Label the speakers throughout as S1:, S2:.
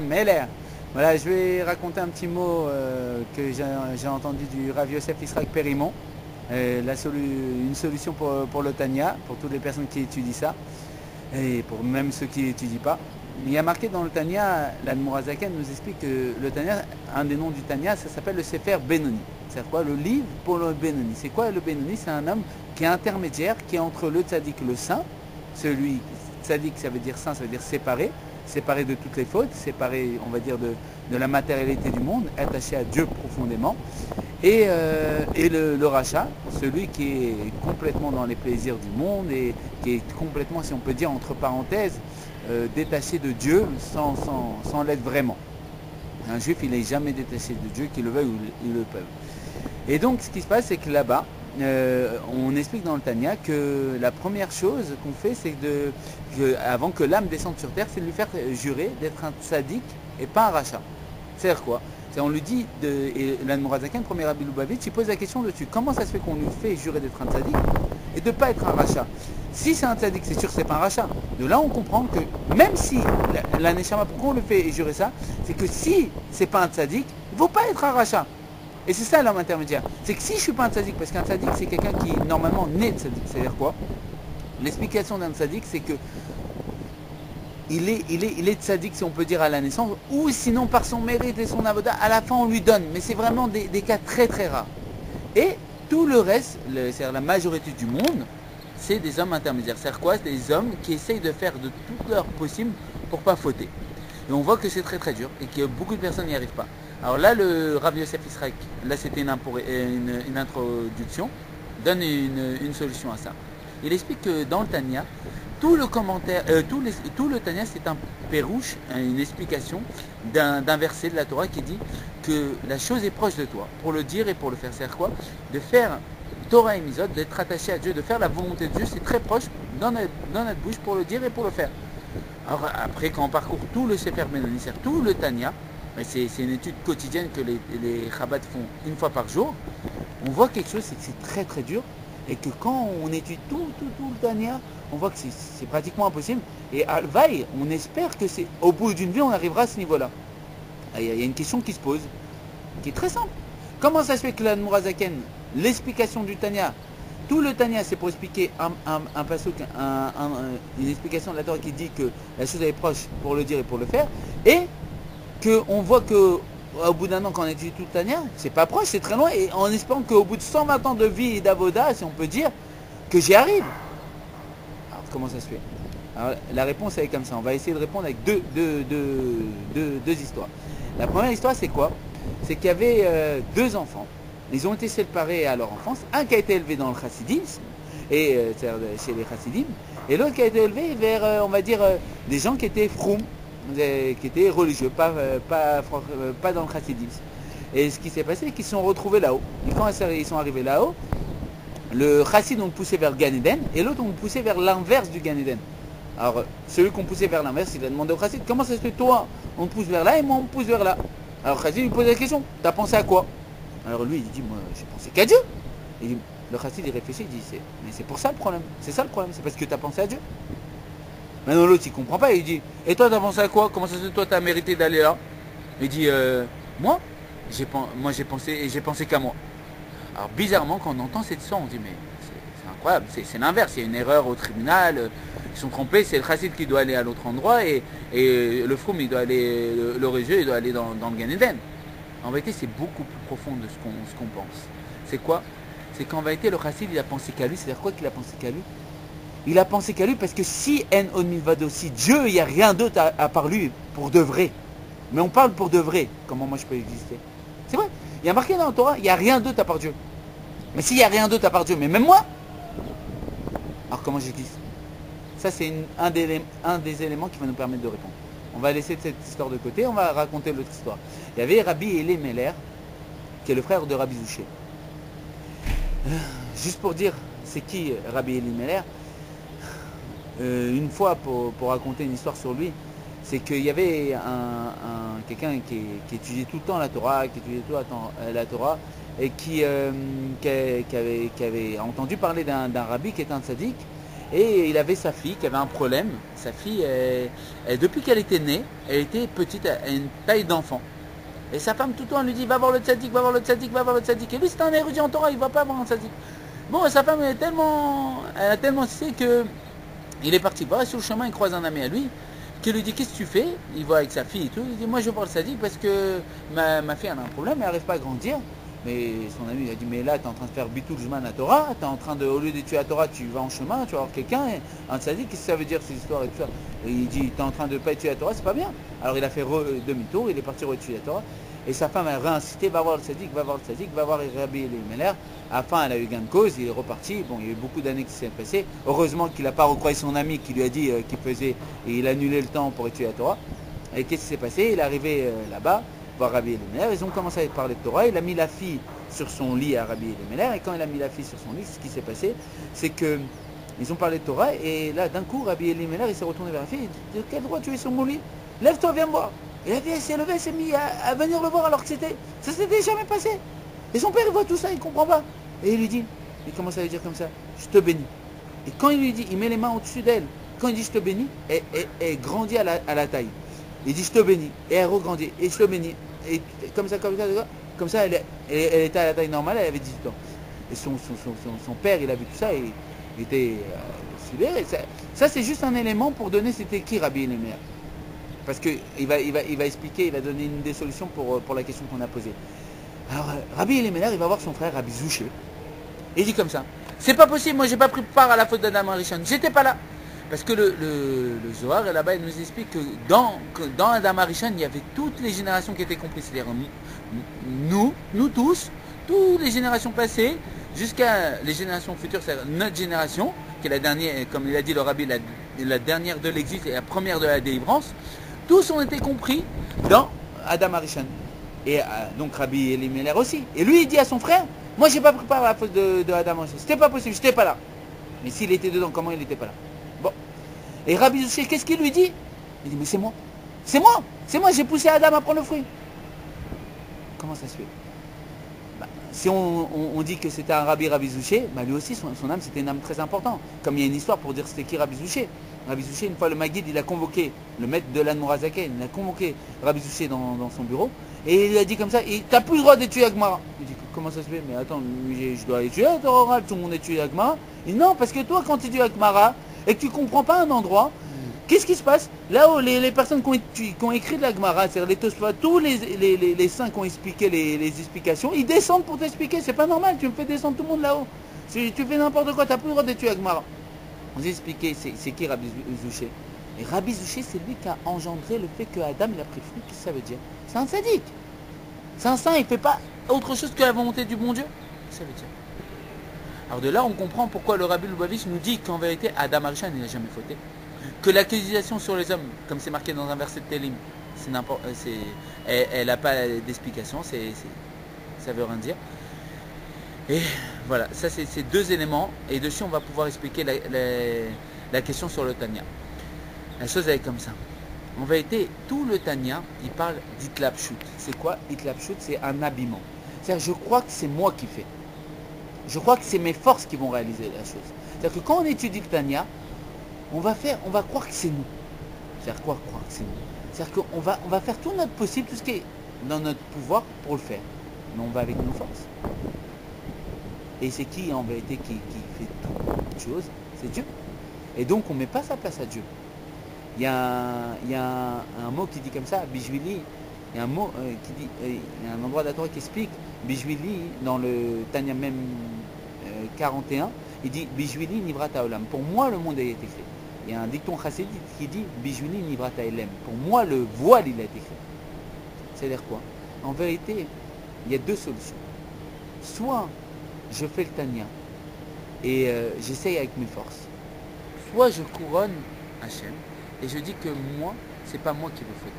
S1: Meler. Voilà, je vais raconter un petit mot que j'ai entendu du Rav Yosef Israël Périmon. Une solution pour le Tanya, pour toutes les personnes qui étudient ça, et pour même ceux qui n'étudient pas. Il y a marqué dans le Tanya, l'Admorazaken nous explique que le Tanya, un des noms du Tanya, ça s'appelle le Sefer Benoni. C'est quoi le livre pour le Benoni? C'est quoi le Benoni? C'est un homme qui est intermédiaire, qui est entre le tzaddik et le saint. Celui, tzaddik ça veut dire saint, ça veut dire séparé de toutes les fautes, séparé, on va dire, de la matérialité du monde, attaché à Dieu profondément. Et le rachat, celui qui est complètement dans les plaisirs du monde et qui est complètement, si on peut dire, entre parenthèses, détaché de Dieu sans l'être vraiment. Un juif, il n'est jamais détaché de Dieu, qu'il le veuille ou il le peut. Et donc, ce qui se passe, c'est que là-bas, on explique dans le Tanya que la première chose qu'on fait, c'est avant que l'âme descende sur terre, c'est de lui faire jurer d'être un tzaddik et pas un rachat. C'est-à-dire quoi? On lui dit, et l'Admorazaken, premier Rabbi Lubavitch, il pose la question dessus. Comment ça se fait qu'on lui fait jurer d'être un tzaddik et de ne pas être un rachat? Si c'est un tzaddik, c'est sûr que ce n'est pas un rachat. De là, on comprend que même si la Neshama, pourquoi on le fait jurer ça? C'est que si ce n'est pas un tzaddik, il ne faut pas être un rachat. Et c'est ça l'homme intermédiaire. C'est que si je ne suis pas un tzaddik, parce qu'un tzaddik, c'est quelqu'un qui normalement naît tzaddik, c'est-à-dire quoi? L'explication d'un tzaddik, c'est que il est tzaddik, si on peut dire, à la naissance, ou sinon par son mérite et son avoda, à la fin on lui donne. Mais c'est vraiment des cas très très rares. Et tout le reste, c'est-à-dire la majorité du monde, c'est des hommes intermédiaires. C'est-à-dire quoi? Des hommes qui essayent de faire de tout leur possible pour ne pas fauter. Et on voit que c'est très très dur et que beaucoup de personnes n'y arrivent pas. Alors là, le Rav Yosef Israël, là c'était une introduction, donne une solution à ça. Il explique que dans le Tanya, tout le commentaire, tout le Tanya, c'est un pérouche, une explication d'un verset de la Torah qui dit que la chose est proche de toi, pour le dire et pour le faire. C'est-à-dire quoi? De faire Torah et Misot, d'être attaché à Dieu, de faire la volonté de Dieu, c'est très proche dans notre bouche pour le dire et pour le faire. Alors après, quand on parcourt tout le Sefer Benoni, c'est-à-dire tout le Tanya, c'est une étude quotidienne que les Chabad font une fois par jour, on voit quelque chose, c'est que c'est très très dur, et que quand on étudie tout le Tanya, on voit que c'est pratiquement impossible. Et à Alvaï, on espère que c'est au bout d'une vie, on arrivera à ce niveau-là. Il y a une question qui se pose, qui est très simple. Comment ça se fait que l'Admorazaken, l'explication du Tanya, tout le Tanya, c'est pour expliquer un pasuk, une explication de la Torah qui dit que la chose est proche pour le dire et pour le faire, et qu'on voit que au bout d'un an, quand on étudie tout le Tanya, c'est pas proche, c'est très loin, et en espérant qu'au bout de 120 ans de vie et d'avoda, si on peut dire, que j'y arrive. Alors comment ça se fait? Alors, la réponse elle est comme ça, on va essayer de répondre avec deux histoires. La première histoire, c'est quoi? C'est qu'il y avait deux enfants. Ils ont été séparés à leur enfance, un qui a été élevé dans le chassidisme, c'est-à-dire chez les chassidim, et l'autre qui a été élevé vers, on va dire, des gens qui étaient froum, qui étaient religieux, pas dans le chassidisme. Et ce qui s'est passé, c'est qu'ils se sont retrouvés là-haut. Et quand ils sont arrivés là-haut, le chassid on le poussait vers le Gan Eden, et l'autre on le poussait vers l'inverse du Gan Eden. Alors, celui qu'on poussait vers l'inverse, il a demandé au chassid, comment ça se fait toi, on te pousse vers là et moi on me pousse vers là? Alors le chassid lui pose la question, t'as pensé à quoi? Alors lui, il dit, moi, j'ai pensé qu'à Dieu. Et le chassid, il réfléchit, il dit, mais c'est pour ça le problème. C'est ça le problème, c'est parce que tu as pensé à Dieu. Maintenant, l'autre, il comprend pas, il dit, et toi, tu as pensé à quoi? Comment ça se fait, toi, tu as mérité d'aller là? Il dit, moi, j'ai pensé qu'à moi. Alors, bizarrement, quand on entend cette histoire, on dit, mais c'est incroyable, c'est l'inverse, il y a une erreur au tribunal, ils sont trompés, c'est le chassid qui doit aller à l'autre endroit, et le froum, il doit aller, le religieux, il doit aller dans le Gan Eden. En vérité, c'est beaucoup plus profond de ce qu'on pense. C'est quoi? C'est qu'en vérité, le chassid, il a pensé qu'à lui. C'est-à-dire quoi qu'il a pensé qu'à lui? Il a pensé qu'à lui parce que si En On Milvado, si Dieu, il n'y a rien d'autre à part lui, pour de vrai. Mais on parle pour de vrai. Comment moi je peux exister? C'est vrai. Il y a marqué dans la Torah, il n'y a rien d'autre à part Dieu. Mais s'il n'y a rien d'autre à part Dieu, mais même moi, alors comment j'existe? Ça, c'est un des éléments qui va nous permettre de répondre. On va laisser cette histoire de côté, on va raconter l'autre histoire. Il y avait Rabbi Eli Meler, qui est le frère de Rabbi Zouché. Juste pour dire, c'est qui Rabbi Eli Meler? Une fois, pour raconter une histoire sur lui, c'est qu'il y avait quelqu'un qui étudiait tout le temps la Torah, la Torah, et qui avait entendu parler d'un rabbi qui était un tzaddik, Et il avait sa fille qui avait un problème. Sa fille, depuis qu'elle était née, elle était petite, à une taille d'enfant. Et sa femme tout le temps lui dit, va voir le tzaddik, va voir le tzaddik, va voir le tzaddik. Et lui c'est un érudit en Torah, il ne va pas voir un tzaddik. Bon, sa femme elle a tellement insisté que il est parti voir. Sur le chemin, il croise un ami à lui qui lui dit, qu'est-ce que tu fais? Il voit avec sa fille et tout. Il dit, moi je veux voir le tzaddik parce que ma fille elle a un problème, elle n'arrive pas à grandir. Mais son ami il a dit, mais là tu es en train de faire bitul jman à Torah, tu es en train de, au lieu d'étudier la Torah, tu vas en chemin, tu vas voir quelqu'un, un tzaddik, qu'est-ce que ça veut dire ces histoires et tout ça? Et il dit, tu es en train de ne pas étudier la Torah, c'est pas bien. Alors il a fait demi-tour, il est parti étudier la Torah. Et sa femme a réincité, va voir le tzaddik, va voir le tzaddik, va voir Rabbi Elimelech. À la fin, elle a eu gain de cause, il est reparti. Bon, il y a eu beaucoup d'années qui s'est passé. Heureusement qu'il n'a pas recroisé son ami qui lui a dit qu'il faisait, et il a annulé le temps pour étudier la Torah. Et qu'est-ce qui s'est passé? Il est arrivé là-bas, voir Rabbi Elimelech. Ils ont commencé à parler de Torah. Il a mis la fille sur son lit à Rabbi Elimelech. Et quand il a mis la fille sur son lit, ce qui s'est passé, c'est que ils ont parlé de Torah. Et là, d'un coup, Rabbi Elimelech, il s'est retourné vers la fille. Il dit, de quel droit tu es sur mon lit? Lève-toi, viens me voir. Et la fille, elle s'est levée, elle s'est mise à venir le voir alors que ça s'était jamais passé. Et son père, il voit tout ça, il ne comprend pas. Et il lui dit, il commence à lui dire comme ça, je te bénis. Et quand il lui dit, il met les mains au-dessus d'elle. Quand il dit, je te bénis, elle grandit à la taille. Il dit, je te bénis. Et elle regrandit. Et je te bénis. Et comme ça, elle était à la taille normale, elle avait 18 ans. Et son père, il a vu tout ça et il était sidéré. Ça c'est juste un élément pour donner c'était qui Rabbi Elimelech. Parce qu'il va expliquer, il va donner une des solutions pour la question qu'on a posée. Alors, Rabbi Elimelech, il va voir son frère Rabbi Zouché. Et il dit comme ça, c'est pas possible, moi j'ai pas pris part à la faute d'Adam Arishon, j'étais pas là. Parce que le Zohar, et là-bas, il nous explique que dans Adam Arishon, il y avait toutes les générations qui étaient comprises. C'est-à-dire nous tous, toutes les générations passées, jusqu'à les générations futures, c'est-à-dire notre génération, qui est la dernière, comme il a dit le Rabbi, la dernière de l'exil et la première de la délivrance. Tous ont été compris dans Adam Arishon. Et donc Rabbi Elimelech aussi. Et lui, il dit à son frère, moi, j'ai pas pris part à la faute de Adam Arishon. C'était pas possible, j'étais pas là. Mais s'il était dedans, comment il n'était pas là? Bon. Et Rabbi Zouché, qu'est-ce qu'il lui dit? Il dit, mais c'est moi. C'est moi, j'ai poussé Adam à prendre le fruit. Comment ça se fait? Si on dit que c'était un Rabbi Zouché, lui aussi, son âme, c'était une âme très importante. Comme il y a une histoire pour dire c'était qui Rabbi Zouché. Rabbi Zouché, une fois, le Maguide, il a convoqué, le maître de l'Admorazaken, il a convoqué Rabbi Zouché dans son bureau, et il a dit comme ça, t'as plus le droit d'étudier Agmara. Il dit, comment ça se fait? Mais attends, je dois étudier la Torah orale, tout le monde étudie Agmara. Il dit, non, parce que toi, quand tu étudies Agmara, et que tu ne comprends pas un endroit, qu'est-ce qui se passe? Là où les personnes qui ont écrit de la Gemara, c'est-à-dire les Tosfot, tous les saints qui ont expliqué les explications, ils descendent pour t'expliquer. C'est pas normal, tu me fais descendre tout le monde là-haut. Tu fais n'importe quoi, tu n'as plus le droit d'étudier la Gemara. Vous expliquez, c'est qui Rabbi Zouché? Et Rabbi Zouché, c'est lui qui a engendré le fait que Adam il a pris le fruit. Qu'est-ce que ça veut dire? C'est un sadique. C'est un saint, il ne fait pas autre chose que la volonté du bon Dieu. Qu'est-ce que ça veut dire? Alors de là, on comprend pourquoi le Rabbi Lubavitch nous dit qu'en vérité, Adam Arishon n'a jamais fauté. Que l'accusation sur les hommes, comme c'est marqué dans un verset de Télim, elle n'a pas d'explication, ça veut rien dire. Et voilà, ça c'est ces deux éléments, et dessus on va pouvoir expliquer la question sur le Tanya. La chose elle est comme ça. En vérité, tout le Tanya, il parle d'Itlapshut. C'est quoi Itlapshut? C'est un habillement. C'est-à-dire, je crois que c'est moi qui fais. Je crois que c'est mes forces qui vont réaliser la chose. C'est-à-dire que quand on étudie le Tanya, on va croire que c'est nous. C'est-à-dire quoi croire que c'est nous? C'est-à-dire qu'on va faire tout notre possible, tout ce qui est dans notre pouvoir pour le faire. Mais on va avec nos forces. Et c'est qui en vérité qui fait toutes choses? C'est Dieu. Et donc on ne met pas sa place à Dieu. Il y a un mot qui dit comme ça, Bijvili. Il y a un mot qui dit, il y a un endroit de la Torah qui explique, Bijvili, dans le Tanya même 41, il dit Bijvili nivrata olam. Pour moi, le monde a été créé. Il y a un dicton chassidique qui dit Bijvili nivrata elem. Pour moi, le voile, il a été créé. C'est-à-dire quoi? En vérité, il y a deux solutions. Soit je fais le Tanya et j'essaye avec mes forces. Soit je couronne Hachem et je dis que moi, c'est pas moi qui veux fauter.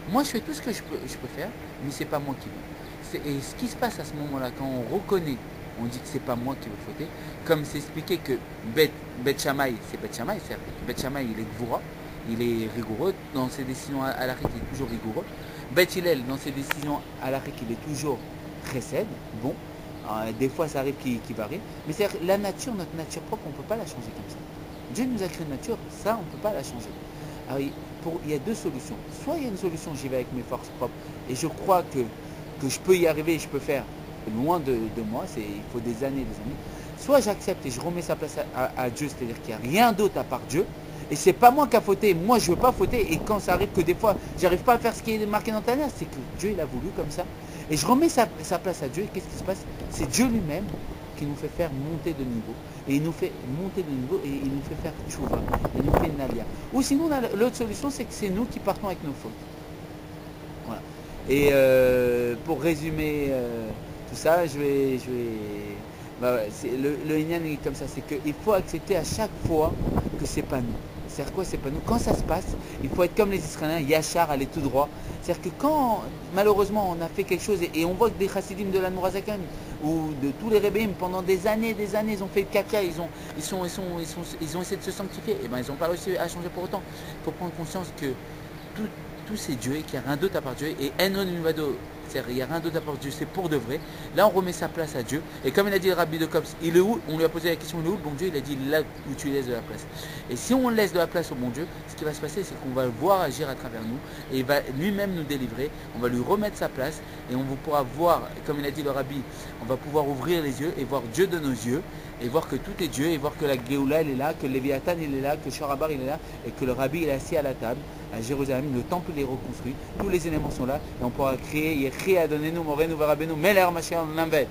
S1: Moi, je fais tout ce que je peux faire, mais c'est pas moi qui veux. Et ce qui se passe à ce moment-là, quand on reconnaît, on dit que c'est pas moi qui veux fauter, comme c'est expliqué que Bet Shammai, c'est Bet Shammai, c'est-à-dire que Bet Shammai, il est Gvura, il est rigoureux, dans ses décisions à l'arrêt, il est toujours rigoureux. Bet Hillel, dans ses décisions à l'arrêt, il est toujours Chesed, bon. Des fois, ça arrive qu'il varie. Mais c'est-à-dire la nature, notre nature propre, on ne peut pas la changer comme ça. Dieu nous a créé une nature, ça on ne peut pas la changer. Alors, il y a deux solutions. Soit il y a une solution, j'y vais avec mes forces propres et je crois que je peux y arriver et je peux faire loin de moi, il faut des années et des années. Soit j'accepte et je remets sa place à Dieu, c'est-à-dire qu'il n'y a rien d'autre à part Dieu. Et c'est pas moi qui a fauté, moi je veux pas fauter. Et quand ça arrive que des fois j'arrive pas à faire ce qui est marqué dans Tania, c'est que Dieu il a voulu comme ça. Et je remets sa place à Dieu et qu'est-ce qui se passe? C'est Dieu lui-même qui nous fait faire monter de niveau. Et il nous fait monter de niveau et il nous fait faire tchouva. Il nous fait une alia. Ou sinon l'autre solution c'est que c'est nous qui partons avec nos fautes. Voilà. Et pour résumer tout ça, le Inyan est comme ça, c'est qu'il faut accepter à chaque fois que c'est pas nous. C'est-à-dire quoi, c'est pas nous. Quand ça se passe, il faut être comme les Israéliens, Yachar, aller tout droit. C'est-à-dire que quand, malheureusement, on a fait quelque chose, et on voit que des chassidim de la Nourazakan, ou de tous les rébéim, pendant des années, ils ont fait le caca, ils ont essayé de se sanctifier, et ben ils n'ont pas réussi à changer pour autant. Il faut prendre conscience que tout c'est Dieu et qu'il n'y a rien d'autre à part Dieu. Et Enon Nuvado, c'est-à-dire il n'y a rien d'autre à part Dieu, c'est pour de vrai. Là on remet sa place à Dieu. Et comme il a dit le Rabbi de Kops, il est où? On lui a posé la question, il est où le bon Dieu? Il a dit là où tu laisses de la place. Et si on laisse de la place au bon Dieu, ce qui va se passer, c'est qu'on va le voir agir à travers nous. Et il va lui-même nous délivrer. On va lui remettre sa place. Et on pourra voir, comme il a dit le Rabbi, on va pouvoir ouvrir les yeux et voir Dieu de nos yeux. Et voir que tout est Dieu, et voir que la Géoula elle est là, que le Léviathan il est là, que Sharabar il est là, et que le Rabbi il est assis à la table, à Jérusalem, le temple il est reconstruit, tous les éléments sont là, et on pourra créer, Yéchi Adonenu, Morenu, Varabenu, Meler Mashiach, Lamvet.